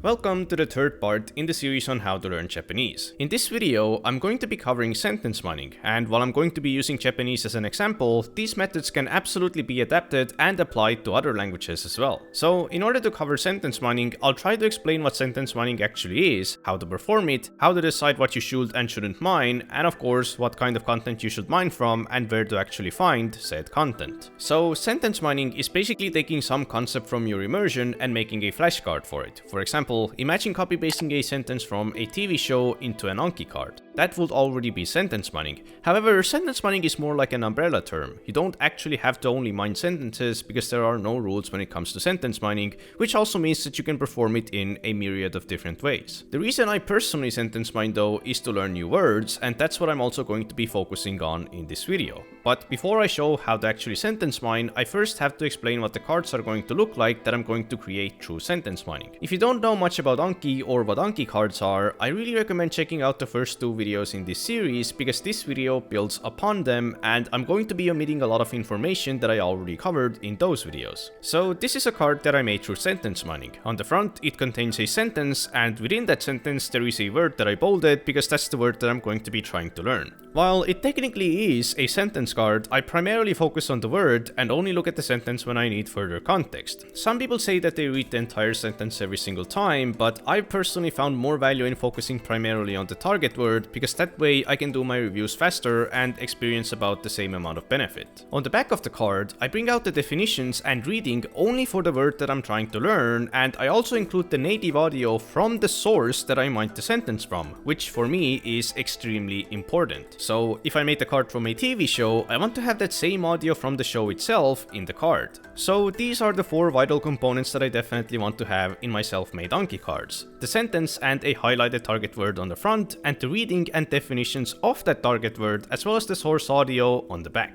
Welcome to the third part in the series on how to learn Japanese. In this video, I'm going to be covering sentence mining, and while I'm going to be using Japanese as an example, these methods can absolutely be adapted and applied to other languages as well. So, in order to cover sentence mining, I'll try to explain what sentence mining actually is, how to perform it, how to decide what you should and shouldn't mine, and of course, what kind of content you should mine from and where to actually find said content. So, sentence mining is basically taking some concept from your immersion and making a flashcard for it. For example, imagine copy-pasting a sentence from a TV show into an Anki card. That would already be sentence mining. However, sentence mining is more like an umbrella term. You don't actually have to only mine sentences because there are no rules when it comes to sentence mining, which also means that you can perform it in a myriad of different ways. The reason I personally sentence mine though is to learn new words, and that's what I'm also going to be focusing on in this video. But before I show how to actually sentence mine, I first have to explain what the cards are going to look like that I'm going to create through sentence mining. If you don't know much about Anki or what Anki cards are, I really recommend checking out the first two videos in this series because this video builds upon them and I'm going to be omitting a lot of information that I already covered in those videos. So this is a card that I made through sentence mining. On the front it contains a sentence, and within that sentence there is a word that I bolded because that's the word that I'm going to be trying to learn. While it technically is a sentence card, I primarily focus on the word and only look at the sentence when I need further context. Some people say that they read the entire sentence every single time, but I personally found more value in focusing primarily on the target word because that way I can do my reviews faster and experience about the same amount of benefit. On the back of the card, I bring out the definitions and reading only for the word that I'm trying to learn, and I also include the native audio from the source that I mined the sentence from, which for me is extremely important. So if I made the card from a TV show, I want to have that same audio from the show itself in the card. So these are the four vital components that I definitely want to have in my self-made Anki cards. The sentence and a highlighted target word on the front, and the reading and definitions of that target word, as well as the source audio on the back.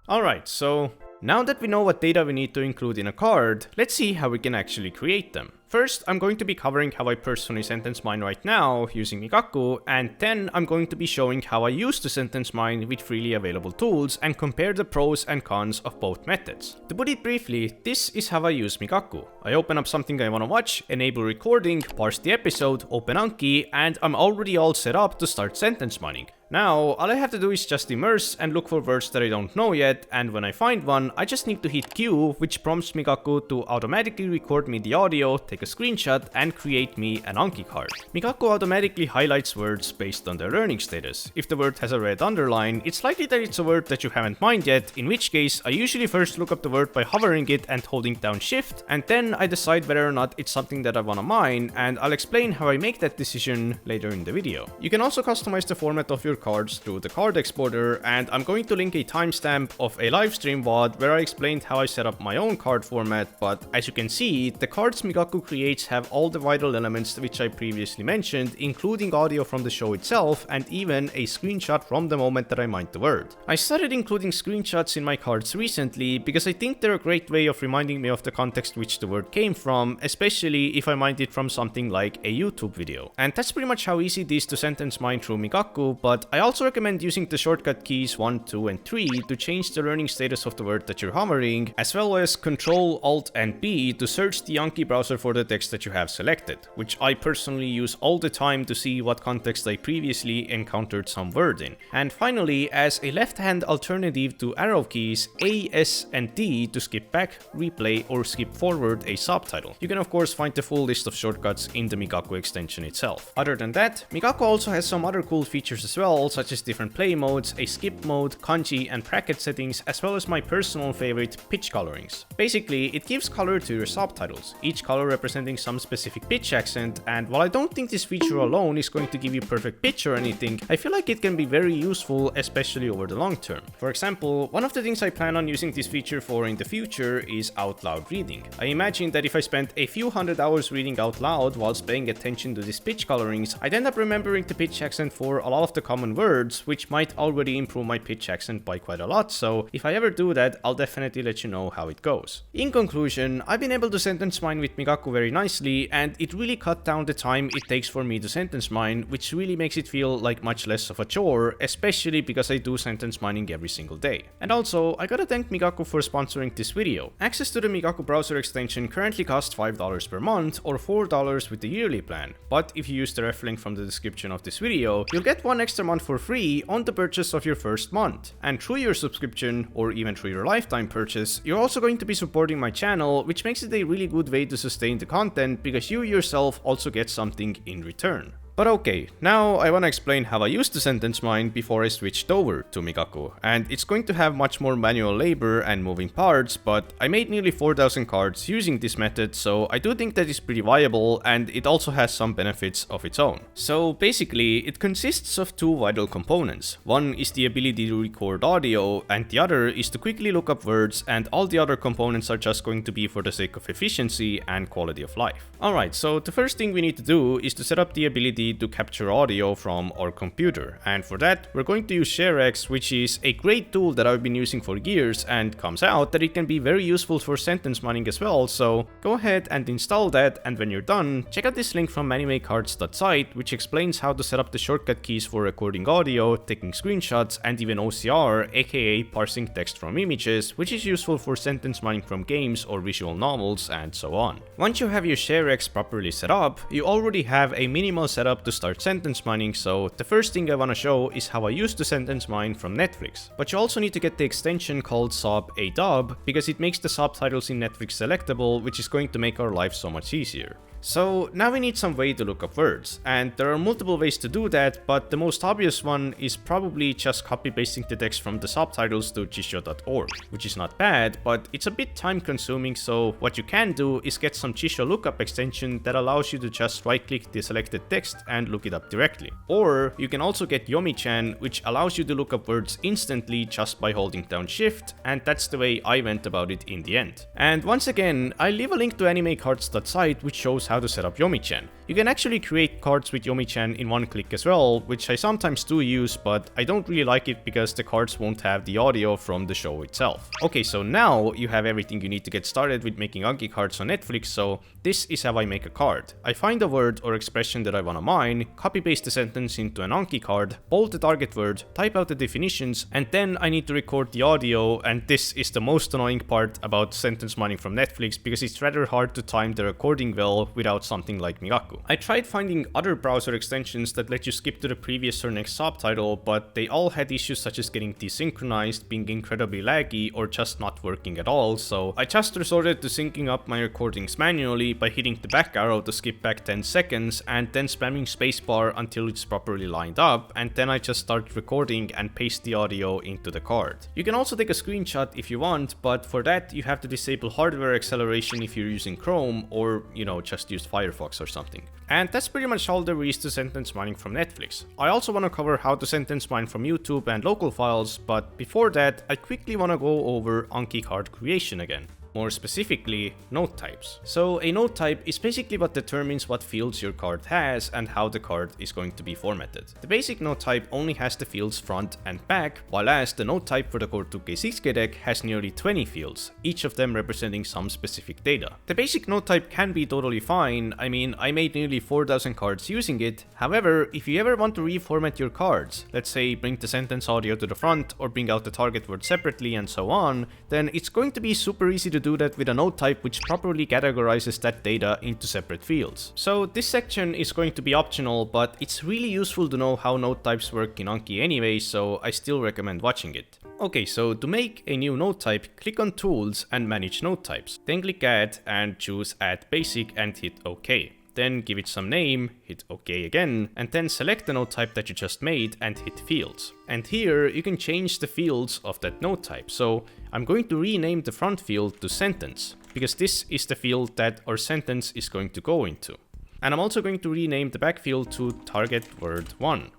Alright, so now that we know what data we need to include in a card, let's see how we can actually create them. First, I'm going to be covering how I personally sentence mine right now using Migaku, and then I'm going to be showing how I used to sentence mine with freely available tools and compare the pros and cons of both methods. To put it briefly, this is how I use Migaku. I open up something I want to watch, enable recording, parse the episode, open Anki, and I'm already all set up to start sentence mining. Now, all I have to do is just immerse and look for words that I don't know yet, and when I find one, I just need to hit Q, which prompts Migaku to automatically record me the audio, take a screenshot, and create me an Anki card. Migaku automatically highlights words based on their learning status. If the word has a red underline, it's likely that it's a word that you haven't mined yet, in which case I usually first look up the word by hovering it and holding down shift, and then I decide whether or not it's something that I want to mine, and I'll explain how I make that decision later in the video. You can also customize the format of your cards through the card exporter, and I'm going to link a timestamp of a livestream VOD where I explained how I set up my own card format, but as you can see, the cards Migaku creates have all the vital elements which I previously mentioned, including audio from the show itself and even a screenshot from the moment that I mined the word. I started including screenshots in my cards recently because I think they're a great way of reminding me of the context which the word came from, especially if I mined it from something like a YouTube video. And that's pretty much how easy it is to sentence mine through Migaku, but I also recommend using the shortcut keys 1, 2, and 3 to change the learning status of the word that you're hovering, as well as Ctrl, Alt, and B to search the Anki browser for the text that you have selected, which I personally use all the time to see what context I previously encountered some word in. And finally, as a left-hand alternative to arrow keys, A, S, and D to skip back, replay, or skip forward a subtitle. You can of course find the full list of shortcuts in the Migaku extension itself. Other than that, Migaku also has some other cool features as well, such as different play modes, a skip mode, kanji and bracket settings, as well as my personal favorite, pitch colorings. Basically, it gives color to your subtitles, each color representing some specific pitch accent, and while I don't think this feature alone is going to give you perfect pitch or anything, I feel like it can be very useful, especially over the long term. For example, one of the things I plan on using this feature for in the future is out loud reading. I imagine that if I spent a few hundred hours reading out loud whilst paying attention to these pitch colorings, I'd end up remembering the pitch accent for a lot of the common on words, which might already improve my pitch accent by quite a lot, so if I ever do that, I'll definitely let you know how it goes. In conclusion, I've been able to sentence mine with Migaku very nicely, and it really cut down the time it takes for me to sentence mine, which really makes it feel like much less of a chore, especially because I do sentence mining every single day. And also, I gotta thank Migaku for sponsoring this video. Access to the Migaku browser extension currently costs $5 per month or $4 with the yearly plan, but if you use the ref link from the description of this video, you'll get one extra month for free on the purchase of your first month. And through your subscription, or even through your lifetime purchase, you're also going to be supporting my channel, which makes it a really good way to sustain the content because you yourself also get something in return. But okay, now I wanna explain how I used to sentence mine before I switched over to Migaku, and it's going to have much more manual labor and moving parts, but I made nearly 4,000 cards using this method, so I do think that it's pretty viable, and it also has some benefits of its own. So basically, it consists of two vital components. One is the ability to record audio, and the other is to quickly look up words, and all the other components are just going to be for the sake of efficiency and quality of life. Alright, so the first thing we need to do is to set up the ability to capture audio from our computer, and for that we're going to use ShareX, which is a great tool that I've been using for years, and comes out that it can be very useful for sentence mining as well, so go ahead and install that, and when you're done, check out this link from animecards.site, which explains how to set up the shortcut keys for recording audio, taking screenshots, and even OCR, aka parsing text from images, which is useful for sentence mining from games or visual novels and so on. Once you have your ShareX properly set up, you already have a minimal setup to start sentence mining, so the first thing I want to show is how I used to sentence mine from Netflix. But you also need to get the extension called sub-a-dub, because it makes the subtitles in Netflix selectable, which is going to make our life so much easier. So now we need some way to look up words, and there are multiple ways to do that, but the most obvious one is probably just copy pasting the text from the subtitles to chisho.org, which is not bad, but it's a bit time consuming, so what you can do is get some Chisho lookup extension that allows you to just right click the selected text and look it up directly. Or you can also get Yomi-chan, which allows you to look up words instantly just by holding down shift, and that's the way I went about it in the end. And once again, I'll leave a link to animecards.site which shows how to set up Yomi-chan. You can actually create cards with Yomi-chan in one click as well, which I sometimes do use, but I don't really like it because the cards won't have the audio from the show itself. Okay, so now you have everything you need to get started with making Anki cards on Netflix, so this is how I make a card. I find a word or expression that I wanna mine, copy paste the sentence into an Anki card, bold the target word, type out the definitions, and then I need to record the audio, and this is the most annoying part about sentence mining from Netflix because it's rather hard to time the recording well without something like Migaku. I tried finding other browser extensions that let you skip to the previous or next subtitle, but they all had issues such as getting desynchronized, being incredibly laggy, or just not working at all, so I just resorted to syncing up my recordings manually by hitting the back arrow to skip back 10 seconds and then spamming spacebar until it's properly lined up, and then I just start recording and paste the audio into the card. You can also take a screenshot if you want, but for that you have to disable hardware acceleration if you're using Chrome, or just use Firefox or something. And that's pretty much all there is to sentence mining from Netflix. I also want to cover how to sentence mine from YouTube and local files, but before that, I quickly want to go over Anki card creation again. More specifically, node types. So a node type is basically what determines what fields your card has and how the card is going to be formatted. The basic node type only has the fields front and back, while as the node type for the Core 2K6K deck has nearly 20 fields, each of them representing some specific data. The basic node type can be totally fine, I mean I made nearly 4,000 cards using it, however if you ever want to reformat your cards, let's say bring the sentence audio to the front or bring out the target word separately and so on, then it's going to be super easy to do that with a node type which properly categorizes that data into separate fields. So this section is going to be optional, but it's really useful to know how node types work in Anki anyway, so I still recommend watching it. Okay, so to make a new node type, click on Tools and Manage Node Types. Then click Add and choose Add Basic and hit OK. Then give it some name, hit OK again, and then select the node type that you just made and hit Fields. And here you can change the fields of that node type. So I'm going to rename the front field to Sentence, because this is the field that our sentence is going to go into. And I'm also going to rename the back field to Target Word 1.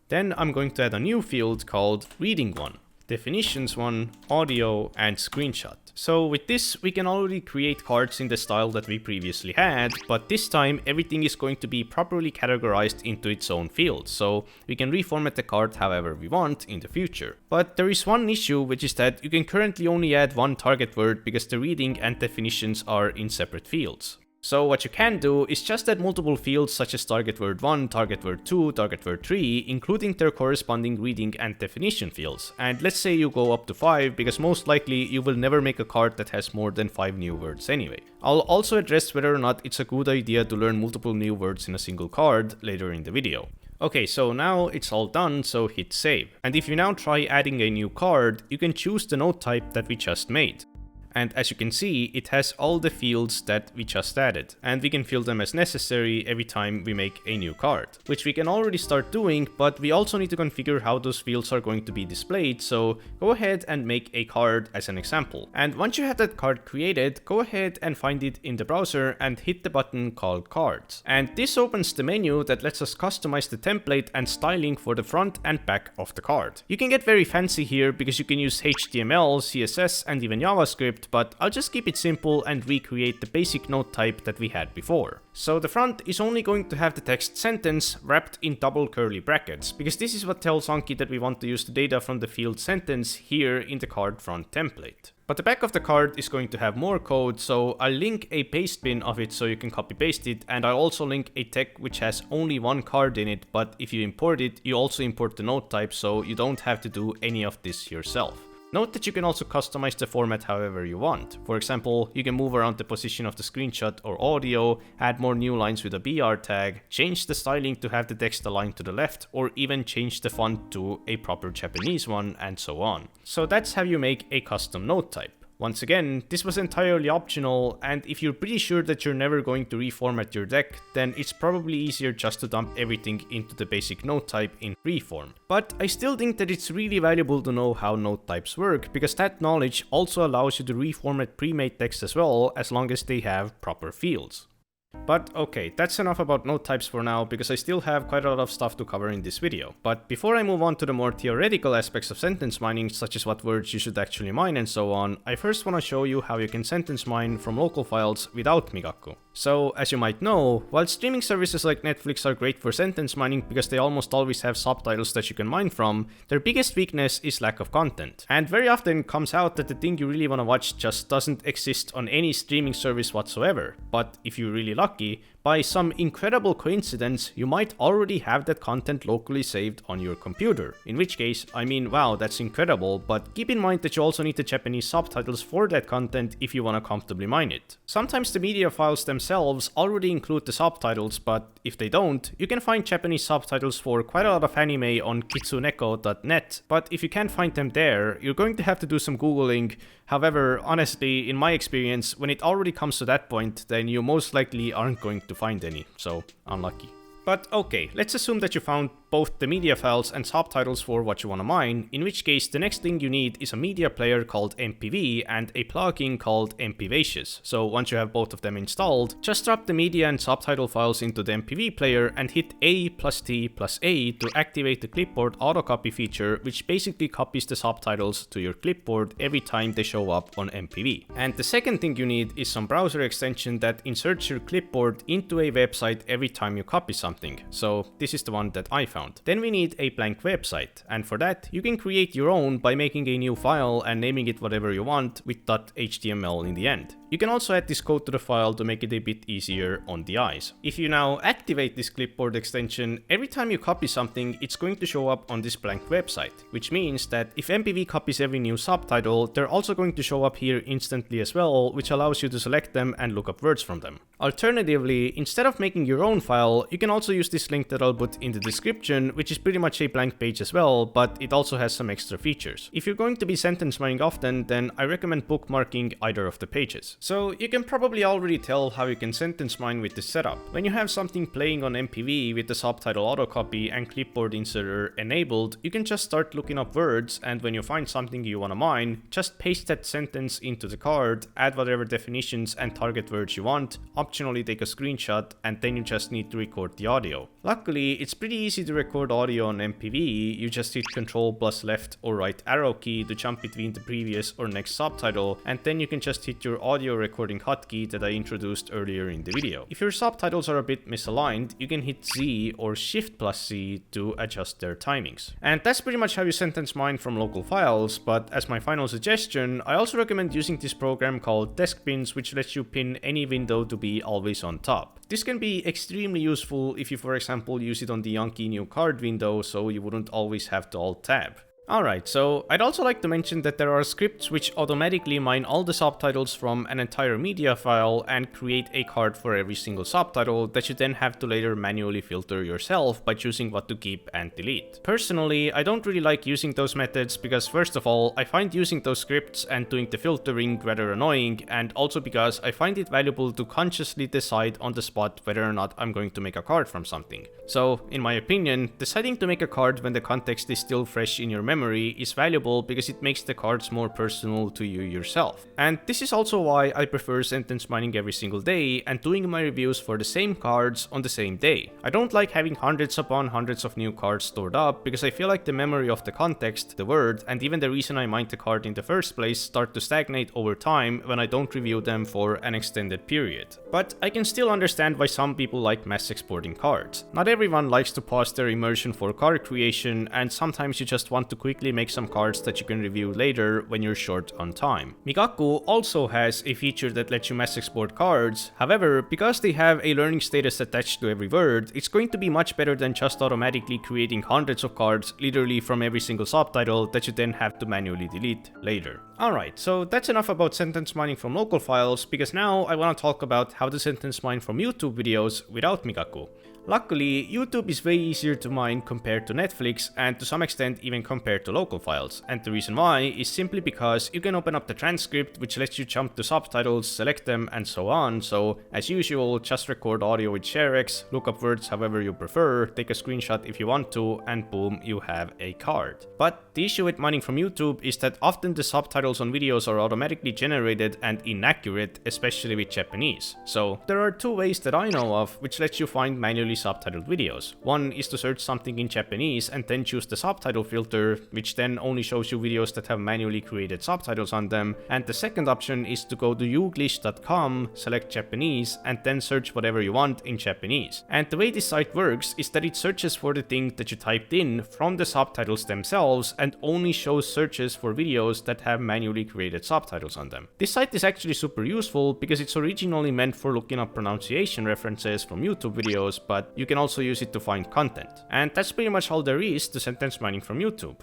Then I'm going to add a new field called Reading 1. definitions one, audio, and screenshot. So with this, we can already create cards in the style that we previously had, but this time everything is going to be properly categorized into its own field, so we can reformat the card however we want in the future. But there is one issue, which is that you can currently only add one target word because the reading and definitions are in separate fields. So what you can do is just add multiple fields such as target word 1, target word 2, target word 3, including their corresponding reading and definition fields. And let's say you go up to 5, because most likely you will never make a card that has more than 5 new words anyway. I'll also address whether or not it's a good idea to learn multiple new words in a single card later in the video. Okay, so now it's all done, so hit save. And if you now try adding a new card, you can choose the node type that we just made. And as you can see, it has all the fields that we just added, and we can fill them as necessary every time we make a new card, which we can already start doing, but we also need to configure how those fields are going to be displayed, so go ahead and make a card as an example. And once you have that card created, go ahead and find it in the browser and hit the button called Cards. And this opens the menu that lets us customize the template and styling for the front and back of the card. You can get very fancy here because you can use HTML, CSS, and even JavaScript, but I'll just keep it simple and recreate the basic node type that we had before. So the front is only going to have the text sentence wrapped in double curly brackets, because this is what tells Anki that we want to use the data from the field sentence here in the card front template. But the back of the card is going to have more code, so I'll link a paste bin of it so you can copy paste it, and I'll also link a tech which has only one card in it, but if you import it, you also import the node type, so you don't have to do any of this yourself. Note that you can also customize the format however you want. For example, you can move around the position of the screenshot or audio, add more new lines with a BR tag, change the styling to have the text aligned to the left, or even change the font to a proper Japanese one, and so on. So that's how you make a custom node type. Once again, this was entirely optional, and if you're pretty sure that you're never going to reformat your deck, then it's probably easier just to dump everything into the basic node type in free form. But I still think that it's really valuable to know how node types work, because that knowledge also allows you to reformat pre-made text as well, as long as they have proper fields. But okay, that's enough about node types for now, because I still have quite a lot of stuff to cover in this video. But before I move on to the more theoretical aspects of sentence mining, such as what words you should actually mine and so on, I first want to show you how you can sentence mine from local files without Migaku. So, as you might know, while streaming services like Netflix are great for sentence mining because they almost always have subtitles that you can mine from, their biggest weakness is lack of content. And very often it comes out that the thing you really want to watch just doesn't exist on any streaming service whatsoever. But if you're really lucky, by some incredible coincidence, you might already have that content locally saved on your computer. In which case, I mean, wow, that's incredible, but keep in mind that you also need the Japanese subtitles for that content if you want to comfortably mine it. Sometimes the media files themselves already include the subtitles, but if they don't, you can find Japanese subtitles for quite a lot of anime on kitsuneko.net, but if you can't find them there, you're going to have to do some googling. However, honestly, in my experience, when it already comes to that point, then you most likely aren't going to find any, so unlucky. But okay, let's assume that you found both the media files and subtitles for what you want to mine, in which case the next thing you need is a media player called MPV and a plugin called MPVacious. So once you have both of them installed, just drop the media and subtitle files into the MPV player and hit A+T+A to activate the clipboard autocopy feature, which basically copies the subtitles to your clipboard every time they show up on MPV. And the second thing you need is some browser extension that inserts your clipboard into a website every time you copy something. So this is the one that I found. Then we need a blank website, and for that you can create your own by making a new file and naming it whatever you want with .html in the end. You can also add this code to the file to make it a bit easier on the eyes. If you now activate this clipboard extension, every time you copy something, it's going to show up on this blank website, which means that if MPV copies every new subtitle, they're also going to show up here instantly as well, which allows you to select them and look up words from them. Alternatively, instead of making your own file, you can also use this link that I'll put in the description, which is pretty much a blank page as well, but it also has some extra features. If you're going to be sentence mining often, then I recommend bookmarking either of the pages. So you can probably already tell how you can sentence mine with this setup. When you have something playing on MPV with the subtitle autocopy and clipboard inserter enabled, you can just start looking up words, and when you find something you wanna mine, just paste that sentence into the card, add whatever definitions and target words you want, optionally take a screenshot, and then you just need to record the audio. Luckily, it's pretty easy to record audio on MPV. You just hit Ctrl plus left or right arrow key to jump between the previous or next subtitle, and then you can just hit your audio recording hotkey that I introduced earlier in the video. If your subtitles are a bit misaligned, you can hit Z or Shift plus C to adjust their timings. And that's pretty much how you sentence mine from local files, but as my final suggestion, I also recommend using this program called Desk Pins, which lets you pin any window to be always on top. This can be extremely useful if you, for example, use it on the Anki new card window, so you wouldn't always have to Alt-Tab. Alright, so I'd also like to mention that there are scripts which automatically mine all the subtitles from an entire media file and create a card for every single subtitle that you then have to later manually filter yourself by choosing what to keep and delete. Personally, I don't really like using those methods because first of all, I find using those scripts and doing the filtering rather annoying, and also because I find it valuable to consciously decide on the spot whether or not I'm going to make a card from something. So, in my opinion, deciding to make a card when the context is still fresh in your memory is valuable because it makes the cards more personal to you yourself. And this is also why I prefer sentence mining every single day and doing my reviews for the same cards on the same day. I don't like having hundreds upon hundreds of new cards stored up because I feel like the memory of the context, the word, and even the reason I mined the card in the first place start to stagnate over time when I don't review them for an extended period. But I can still understand why some people like mass exporting cards. Not everyone likes to pause their immersion for card creation, and sometimes you just want to quickly make some cards that you can review later when you're short on time. Migaku also has a feature that lets you mass export cards. However, because they have a learning status attached to every word, it's going to be much better than just automatically creating hundreds of cards literally from every single subtitle that you then have to manually delete later. Alright, so that's enough about sentence mining from local files, because now I want to talk about how to sentence mine from YouTube videos without Migaku. Luckily, YouTube is way easier to mine compared to Netflix, and to some extent even compared to local files, and the reason why is simply because you can open up the transcript, which lets you jump to subtitles, select them, and so on. So as usual, just record audio with ShareX, look up words however you prefer, take a screenshot if you want to, and boom, you have a card. But the issue with mining from YouTube is that often the subtitles on videos are automatically generated and inaccurate, especially with Japanese. So there are two ways that I know of which lets you find manually subtitled videos. One is to search something in Japanese and then choose the subtitle filter, which then only shows you videos that have manually created subtitles on them. And the second option is to go to youglish.com, select Japanese, and then search whatever you want in Japanese. And the way this site works is that it searches for the thing that you typed in from the subtitles themselves and only shows searches for videos that have manually created subtitles on them. This site is actually super useful because it's originally meant for looking up pronunciation references from YouTube videos, but you can also use it to find content. And that's pretty much all there is to sentence mining from YouTube.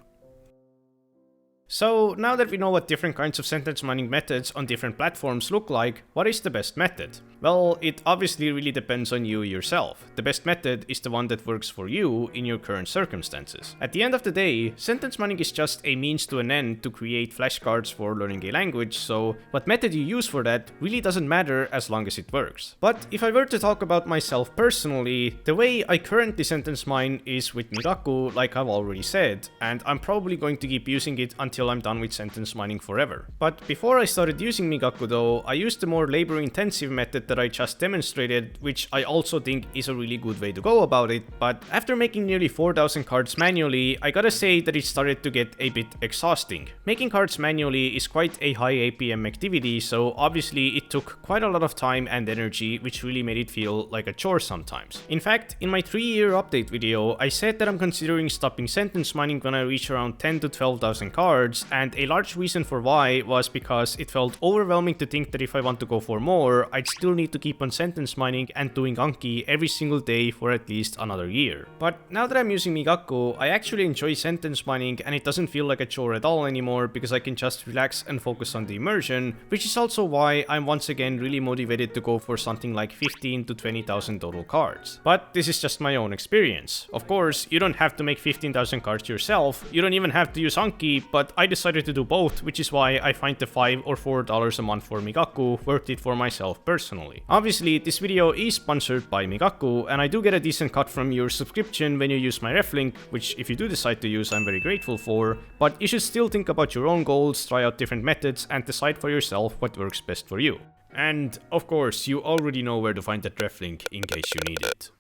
So now that we know what different kinds of sentence mining methods on different platforms look like, what is the best method? Well, it obviously really depends on you yourself. The best method is the one that works for you in your current circumstances. At the end of the day, sentence mining is just a means to an end to create flashcards for learning a language, so what method you use for that really doesn't matter as long as it works. But if I were to talk about myself personally, the way I currently sentence mine is with Migaku, like I've already said, and I'm probably going to keep using it until I'm done with sentence mining forever. But before I started using Migaku though, I used the more labor-intensive method that I just demonstrated, which I also think is a really good way to go about it. But after making nearly 4,000 cards manually, I gotta say that it started to get a bit exhausting. Making cards manually is quite a high APM activity, so obviously it took quite a lot of time and energy, which really made it feel like a chore sometimes. In fact, in my 3-year update video, I said that I'm considering stopping sentence mining when I reach around 10 to 12,000 cards, and a large reason for why was because it felt overwhelming to think that if I want to go for more, I'd still need to keep on sentence mining and doing Anki every single day for at least another year. But now that I'm using Migaku, I actually enjoy sentence mining and it doesn't feel like a chore at all anymore because I can just relax and focus on the immersion, which is also why I'm once again really motivated to go for something like 15 to 20,000 total cards. But this is just my own experience. Of course, you don't have to make 15,000 cards yourself, you don't even have to use Anki, but I decided to do both, which is why I find the $5 or $4 a month for Migaku worth it for myself personally. Obviously, this video is sponsored by Migaku, and I do get a decent cut from your subscription when you use my ref link, which if you do decide to use, I'm very grateful for, but you should still think about your own goals, try out different methods, and decide for yourself what works best for you. And of course, you already know where to find that ref link in case you need it.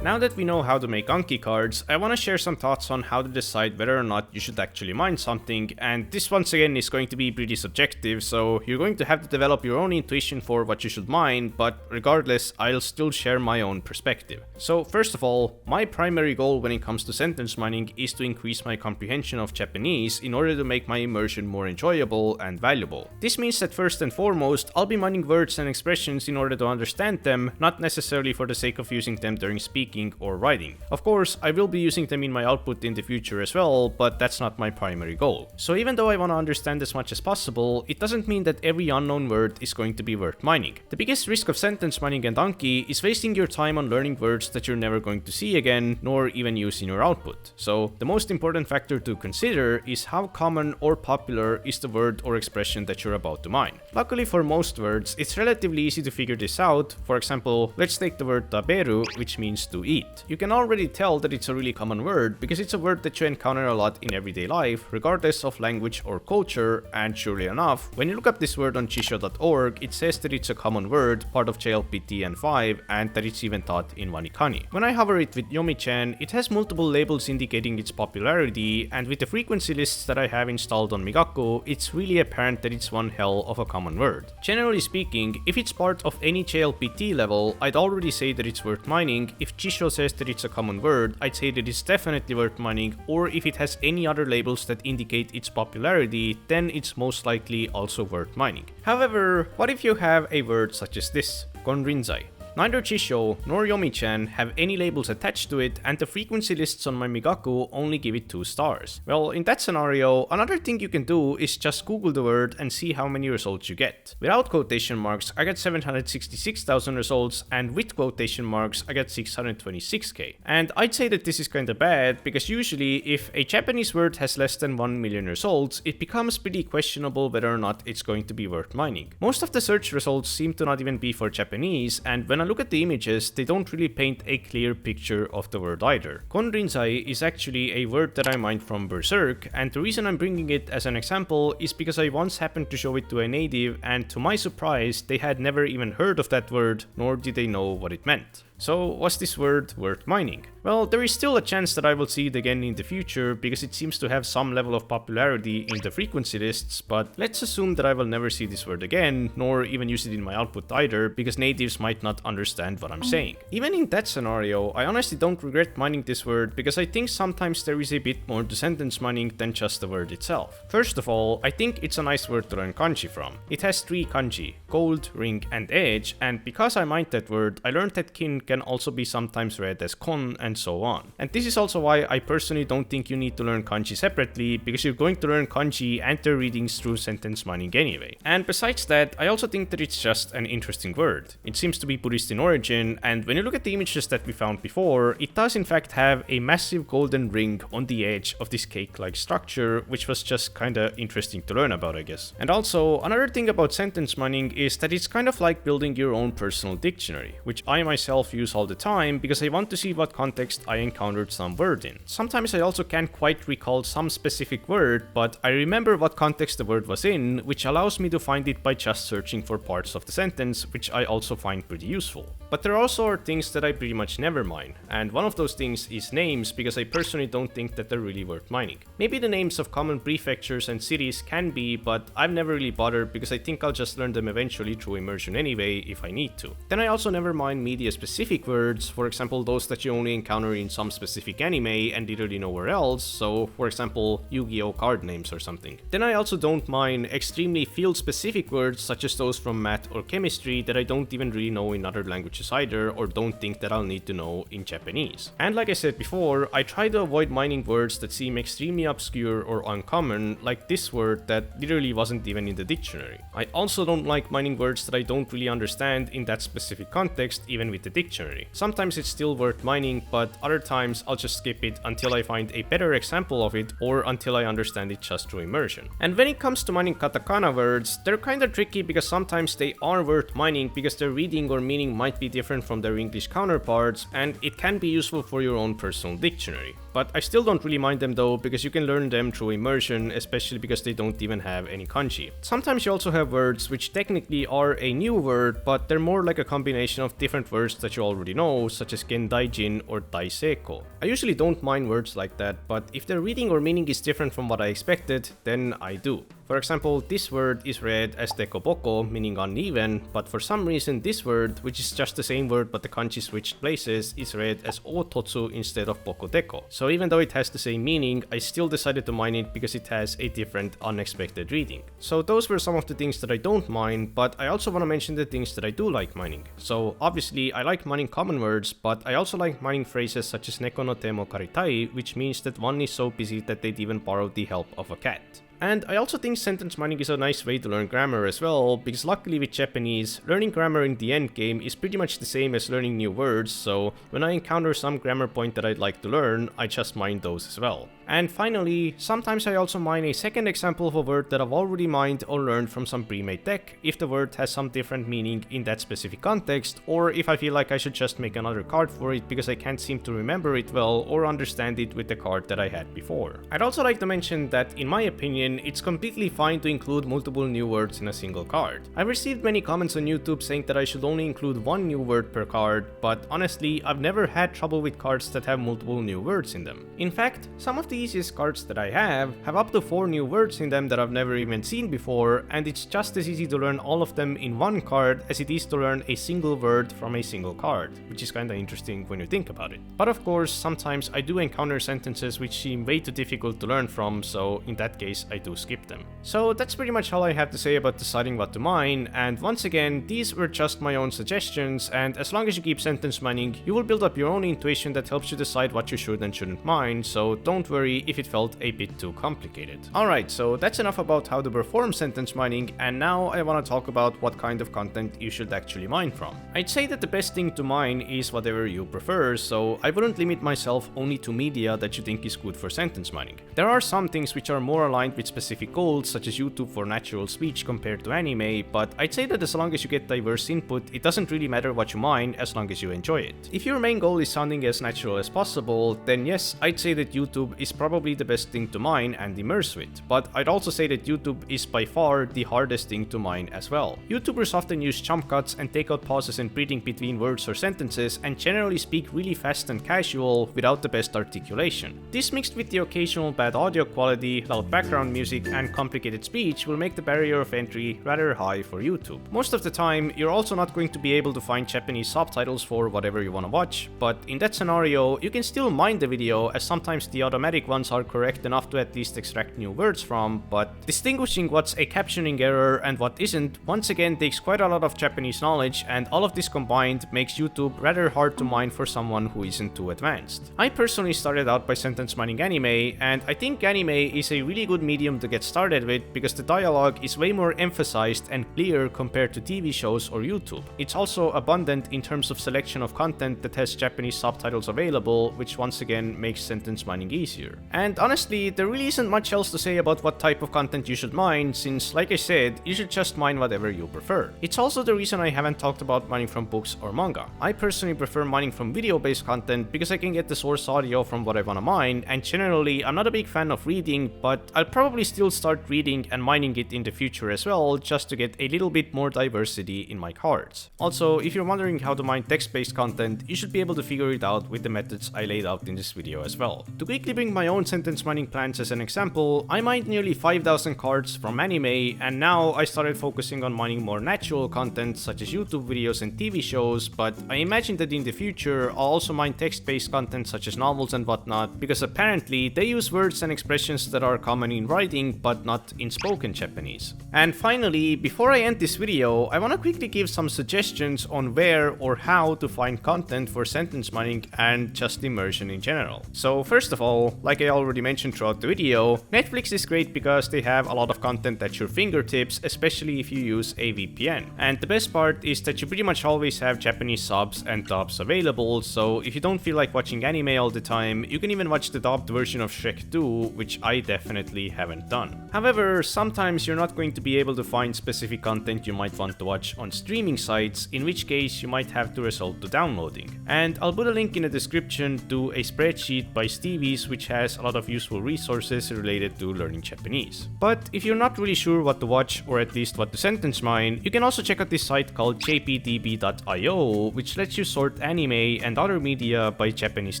Now that we know how to make Anki cards, I want to share some thoughts on how to decide whether or not you should actually mine something, and this once again is going to be pretty subjective, so you're going to have to develop your own intuition for what you should mine, but regardless, I'll still share my own perspective. So first of all, my primary goal when it comes to sentence mining is to increase my comprehension of Japanese in order to make my immersion more enjoyable and valuable. This means that first and foremost, I'll be mining words and expressions in order to understand them, not necessarily for the sake of using them during speaking or writing. Of course, I will be using them in my output in the future as well, but that's not my primary goal. So even though I want to understand as much as possible, it doesn't mean that every unknown word is going to be worth mining. The biggest risk of sentence mining and Anki is wasting your time on learning words that you're never going to see again, nor even use in your output. So the most important factor to consider is how common or popular is the word or expression that you're about to mine. Luckily for most words, it's relatively easy to figure this out. For example, let's take the word taberu, which means to eat. You can already tell that it's a really common word because it's a word that you encounter a lot in everyday life, regardless of language or culture, and surely enough, when you look up this word on chisho.org, it says that it's a common word, part of JLPT and 5, and that it's even taught in Wanikani. When I hover it with Yomi-chan, it has multiple labels indicating its popularity, and with the frequency lists that I have installed on Migaku, it's really apparent that it's one hell of a common word. Generally speaking, if it's part of any JLPT level, I'd already say that it's worth mining. If Chisho says that it's a common word, I'd say that it's definitely worth mining, or if it has any other labels that indicate its popularity, then it's most likely also worth mining. However, what if you have a word such as this, Gonrinzai? Neither Chisho nor Yomi-chan have any labels attached to it, and the frequency lists on my Migaku only give it 2 stars. Well, in that scenario, another thing you can do is just Google the word and see how many results you get. Without quotation marks, I got 766,000 results, and with quotation marks, I got 626k. And I'd say that this is kinda bad, because usually, if a Japanese word has less than 1 million results, it becomes pretty questionable whether or not it's going to be worth mining. Most of the search results seem to not even be for Japanese, and when I look at the images, they don't really paint a clear picture of the word either. Konrinzai is actually a word that I mined from Berserk, and the reason I'm bringing it as an example is because I once happened to show it to a native, and to my surprise, they had never even heard of that word, nor did they know what it meant. So, was this word worth mining? Well, there is still a chance that I will see it again in the future, because it seems to have some level of popularity in the frequency lists, but let's assume that I will never see this word again, nor even use it in my output either, because natives might not understand what I'm saying. Even in that scenario, I honestly don't regret mining this word, because I think sometimes there is a bit more to sentence mining than just the word itself. First of all, I think it's a nice word to learn kanji from. It has 3 kanji, gold, ring, and edge, and because I mined that word, I learned that kin can also be sometimes read as kon, and so on. And this is also why I personally don't think you need to learn kanji separately, because you're going to learn kanji and their readings through sentence mining anyway. And besides that, I also think that it's just an interesting word. It seems to be Buddhist in origin, and when you look at the images that we found before, it does in fact have a massive golden ring on the edge of this cake-like structure, which was just kinda interesting to learn about, I guess. And also, another thing about sentence mining is that it's kind of like building your own personal dictionary, which I myself use all the time because I want to see what context I encountered some word in. Sometimes I also can't quite recall some specific word, but I remember what context the word was in, which allows me to find it by just searching for parts of the sentence, which I also find pretty useful. But there also are things that I pretty much never mine, and one of those things is names, because I personally don't think that they're really worth mining. Maybe the names of common prefectures and cities can be, but I've never really bothered because I think I'll just learn them eventually through immersion anyway if I need to. Then I also never mind media specific words, for example those that you only encounter in some specific anime and literally nowhere else, so for example Yu-Gi-Oh card names or something. Then I also don't mind extremely field specific words such as those from math or chemistry that I don't even really know in other other languages either, or don't think that I'll need to know in Japanese. And like I said before, I try to avoid mining words that seem extremely obscure or uncommon, like this word that literally wasn't even in the dictionary. I also don't like mining words that I don't really understand in that specific context, even with the dictionary. Sometimes it's still worth mining, but other times I'll just skip it until I find a better example of it or until I understand it just through immersion. And when it comes to mining katakana words, they're kinda tricky because sometimes they are worth mining because their reading or meaning might be different from their English counterparts, and it can be useful for your own personal dictionary. But I still don't really mind them though, because you can learn them through immersion, especially because they don't even have any kanji. Sometimes you also have words which technically are a new word, but they're more like a combination of different words that you already know, such as gendaijin or daiseiko. I usually don't mind words like that, but if their reading or meaning is different from what I expected, then I do. For example, this word is read as dekoboko, meaning uneven, but for some reason this word, which is just the same word but the kanji switched places, is read as ototsu instead of bokodeko. So even though it has the same meaning, I still decided to mine it because it has a different, unexpected reading. So those were some of the things that I don't mind, but I also want to mention the things that I do like mining. So obviously I like mining common words, but I also like mining phrases such as neko no te mo karitai, which means that one is so busy that they'd even borrow the help of a cat. And I also think sentence mining is a nice way to learn grammar as well, because luckily with Japanese, learning grammar in the endgame is pretty much the same as learning new words, so when I encounter some grammar point that I'd like to learn, I just mine those as well. And finally, sometimes I also mine a second example of a word that I've already mined or learned from some pre-made deck, if the word has some different meaning in that specific context, or if I feel like I should just make another card for it because I can't seem to remember it well or understand it with the card that I had before. I'd also like to mention that in my opinion, it's completely fine to include multiple new words in a single card. I've received many comments on YouTube saying that I should only include one new word per card, but honestly, I've never had trouble with cards that have multiple new words in them. In fact, some of the easiest cards that I have up to 4 new words in them that I've never even seen before, and it's just as easy to learn all of them in one card as it is to learn a single word from a single card, which is kinda interesting when you think about it. But of course, sometimes I do encounter sentences which seem way too difficult to learn from, so in that case I do skip them. So that's pretty much all I have to say about deciding what to mine, and once again, these were just my own suggestions, and as long as you keep sentence mining, you will build up your own intuition that helps you decide what you should and shouldn't mine, so don't worry if it felt a bit too complicated. Alright, so that's enough about how to perform sentence mining, and now I want to talk about what kind of content you should actually mine from. I'd say that the best thing to mine is whatever you prefer, so I wouldn't limit myself only to media that you think is good for sentence mining. There are some things which are more aligned with specific goals, such as YouTube for natural speech compared to anime, but I'd say that as long as you get diverse input, it doesn't really matter what you mine as long as you enjoy it. If your main goal is sounding as natural as possible, then yes, I'd say that YouTube is probably the best thing to mine and immerse with, but I'd also say that YouTube is by far the hardest thing to mine as well. YouTubers often use jump cuts and take out pauses and breathing between words or sentences, and generally speak really fast and casual without the best articulation. This mixed with the occasional bad audio quality, loud background music, and complicated speech will make the barrier of entry rather high for YouTube. Most of the time, you're also not going to be able to find Japanese subtitles for whatever you want to watch, but in that scenario, you can still mine the video, as sometimes the automatic ones are correct enough to at least extract new words from, but distinguishing what's a captioning error and what isn't once again takes quite a lot of Japanese knowledge, and all of this combined makes YouTube rather hard to mine for someone who isn't too advanced. I personally started out by sentence mining anime, and I think anime is a really good medium to get started with because the dialogue is way more emphasized and clear compared to TV shows or YouTube. It's also abundant in terms of selection of content that has Japanese subtitles available, which once again makes sentence mining easier. And honestly, there really isn't much else to say about what type of content you should mine, since like I said, you should just mine whatever you prefer. It's also the reason I haven't talked about mining from books or manga. I personally prefer mining from video-based content because I can get the source audio from what I want to mine, and generally I'm not a big fan of reading, but I'll probably still start reading and mining it in the future as well, just to get a little bit more diversity in my cards. Also, if you're wondering how to mine text-based content, you should be able to figure it out with the methods I laid out in this video as well. To quickly bring my own sentence mining plans as an example, I mined nearly 5,000 cards from anime, and now I started focusing on mining more natural content such as YouTube videos and TV shows, but I imagine that in the future I'll also mine text-based content such as novels and whatnot, because apparently they use words and expressions that are common in writing writing, but not in spoken Japanese. And finally, before I end this video, I want to quickly give some suggestions on where or how to find content for sentence mining and just immersion in general. So first of all, like I already mentioned throughout the video, Netflix is great because they have a lot of content at your fingertips, especially if you use a VPN. And the best part is that you pretty much always have Japanese subs and dubs available, so if you don't feel like watching anime all the time, you can even watch the dubbed version of Shrek 2, which I definitely haven't done. However, sometimes you're not going to be able to find specific content you might want to watch on streaming sites, in which case you might have to resort to downloading. And I'll put a link in the description to a spreadsheet by Stevie's which has a lot of useful resources related to learning Japanese. But if you're not really sure what to watch, or at least what to sentence mine, you can also check out this site called jpdb.io, which lets you sort anime and other media by Japanese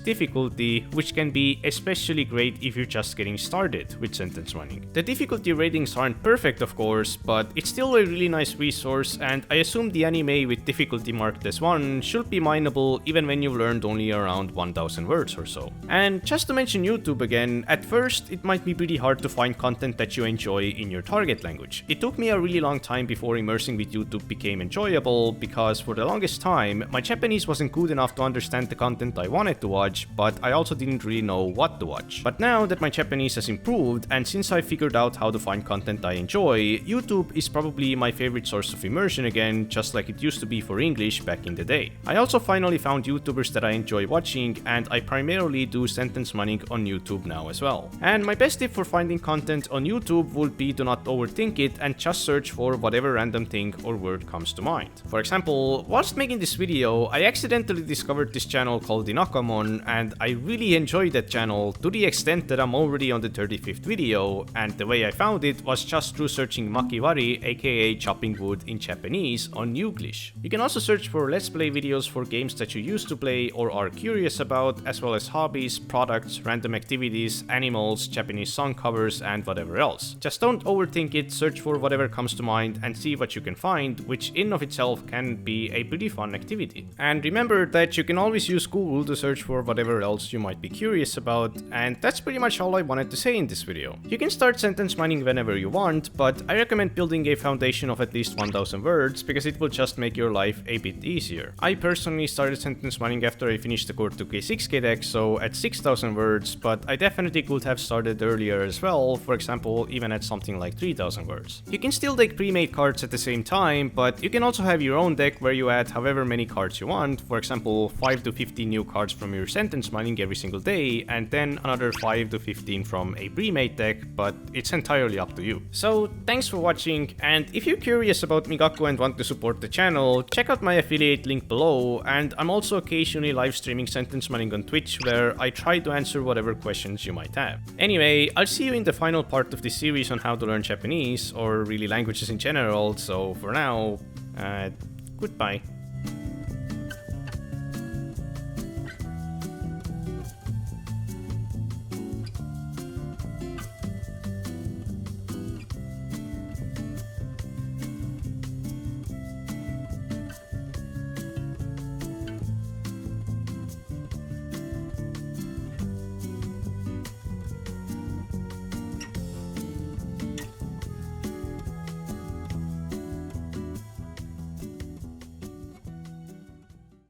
difficulty, which can be especially great if you're just getting started with sentence mining. The difficulty ratings aren't perfect, of course, but it's still a really nice resource, and I assume the anime with difficulty marked as 1 should be mineable even when you've learned only around 1000 words or so. And just to mention YouTube again, at first it might be pretty hard to find content that you enjoy in your target language. It took me a really long time before immersing with YouTube became enjoyable, because for the longest time my Japanese wasn't good enough to understand the content I wanted to watch, but I also didn't really know what to watch. But now that my Japanese has improved, and since I figured out how to find content I enjoy, YouTube is probably my favorite source of immersion again, just like it used to be for English back in the day. I also finally found YouTubers that I enjoy watching, and I primarily do sentence mining on YouTube now as well. And my best tip for finding content on YouTube would be to not overthink it and just search for whatever random thing or word comes to mind. For example, whilst making this video, I accidentally discovered this channel called Inakamon, and I really enjoyed that channel to the extent that I'm already on the 35th video, and the way I found it was just through searching makiwari, aka chopping wood in Japanese, on Youglish. You can also search for let's play videos for games that you used to play or are curious about, as well as hobbies, products, random activities, animals, Japanese song covers, and whatever else. Just don't overthink it, search for whatever comes to mind and see what you can find, which in of itself can be a pretty fun activity. And remember that you can always use Google to search for whatever else you might be curious about, and that's pretty much all I wanted to say in this video. You can start sentence mining whenever you want, but I recommend building a foundation of at least 1000 words because it will just make your life a bit easier. I personally started sentence mining after I finished the Core 2K6K deck, so at 6000 words, but I definitely could have started earlier as well, for example even at something like 3000 words. You can still take pre-made cards at the same time, but you can also have your own deck where you add however many cards you want, for example 5 to 15 new cards from your sentence mining every single day, and then another 5 to 15 from a pre-made deck, but it's entirely up to you. So thanks for watching, and if you're curious about Migaku and want to support the channel, check out my affiliate link below, and I'm also occasionally live streaming sentence mining on Twitch where I try to answer whatever questions you might have. Anyway, I'll see you in the final part of this series on how to learn Japanese, or really languages in general, so for now, goodbye.